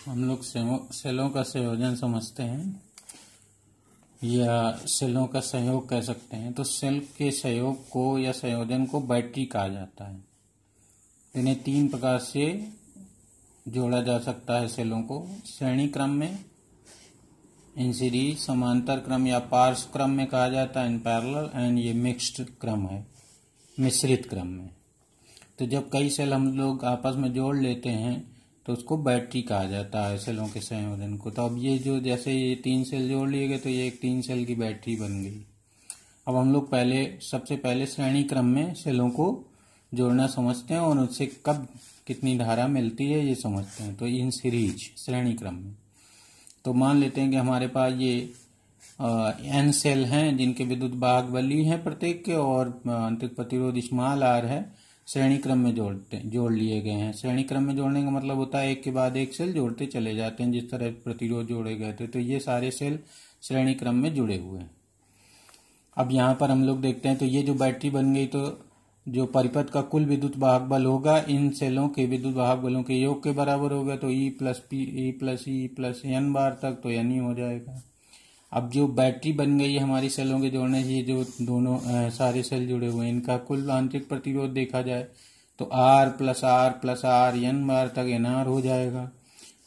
हम लोग सेलों का संयोजन समझते हैं या सेलों का सहयोग कह सकते हैं। तो सेल के सहयोग को या संयोजन को बैटरी कहा जाता है। इन्हें 3 प्रकार से जोड़ा जा सकता है सेलों को, श्रेणी क्रम में, इन सीरीज, समांतर क्रम या पार्श्व क्रम में कहा जाता है, इन पैरेलल, एंड ये मिक्स्ड क्रम है, मिश्रित क्रम में। तो जब कई सेल हम लोग आपस में जोड़ लेते हैं तो उसको बैटरी कहा जाता है, सेलों के संयोजन को। तो अब ये जो जैसे ये 3 सेल जोड़ लिए गए तो ये एक 3 सेल की बैटरी बन गई। अब हम लोग सबसे पहले श्रेणी क्रम में सेलों को जोड़ना समझते हैं और उससे कब कितनी धारा मिलती है ये समझते हैं। तो इन सीरीज श्रेणी क्रम में तो मान लेते हैं कि हमारे पास ये n सेल हैं जिनके विद्युत वाहक बली हैं प्रत्येक के, और आंतरिक प्रतिरोध स्मॉल r है, श्रेणी क्रम में जोड़ लिए गए हैं। श्रेणी क्रम में जोड़ने का मतलब होता है एक के बाद एक सेल जोड़ते चले जाते हैं, जिस तरह प्रतिरोध जोड़े गए थे। तो ये सारे सेल श्रेणी क्रम में जुड़े हुए हैं। अब यहाँ पर हम लोग देखते हैं तो ये जो बैटरी बन गई, तो जो परिपथ का कुल विद्युत वाहक बल होगा इन सेलों के विद्युत वाहक बलों के योग के बराबर होगा। तो E plus E plus N बार तक तो N ही हो जाएगा। अब जो बैटरी बन गई है हमारी सेलों के जोड़ने से, जो दोनों सारे सेल जुड़े हुए हैं, इनका कुल आंतरिक प्रतिरोध देखा जाए तो R प्लस R N बार तक NR हो जाएगा।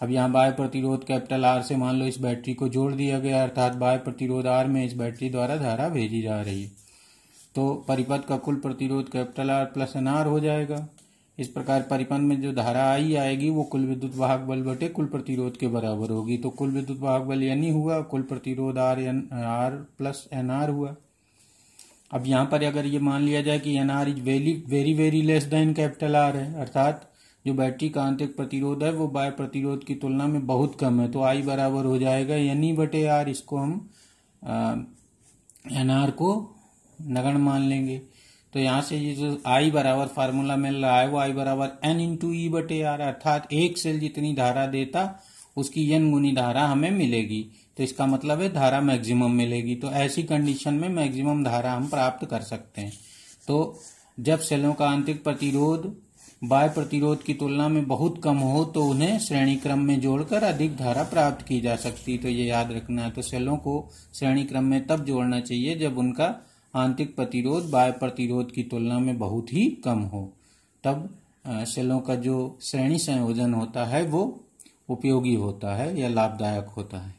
अब यहाँ बाह्य प्रतिरोध कैपिटल R से मान लो इस बैटरी को जोड़ दिया गया, अर्थात बाह्य प्रतिरोध R में इस बैटरी द्वारा धारा भेजी जा रही है। तो परिपथ का कुल प्रतिरोध कैपिटल R प्लस NR हो जाएगा। इस प्रकार परिपथ में जो धारा आई आएगी वो कुल विद्युत वाहक बल बटे कुल प्रतिरोध के बराबर होगी। तो कुल विद्युत वाहक बल यानी हुआ, कुल प्रतिरोध R प्लस NR हुआ। अब यहाँ पर अगर ये मान लिया जाए कि NR is very very less than capital R है, अर्थात जो बैटरी का आंतरिक प्रतिरोध है वो बाह्य प्रतिरोध की तुलना में बहुत कम है, तो I बराबर हो जाएगा NE बटे R। इसको हम NR को नगण्य मान लेंगे। तो यहाँ से ये जो I बराबर फार्मूला मिल रहा है वो I बराबर N इंटू E बटे R, अर्थात एक सेल जितनी धारा देता उसकी N गुनी धारा हमें मिलेगी। तो इसका मतलब है धारा मैक्सिमम मिलेगी। तो ऐसी कंडीशन में मैक्सिमम धारा हम प्राप्त कर सकते हैं। तो जब सेलों का आंतरिक प्रतिरोध बाह्य प्रतिरोध की तुलना में बहुत कम हो तो उन्हें श्रेणी क्रम में जोड़कर अधिक धारा प्राप्त की जा सकती। तो ये याद रखना है। तो सेलों को श्रेणी क्रम में तब जोड़ना चाहिए जब उनका आंतरिक प्रतिरोध बाह्य प्रतिरोध की तुलना में बहुत ही कम हो, तब सेलों का जो श्रेणी संयोजन होता है वो उपयोगी होता है या लाभदायक होता है।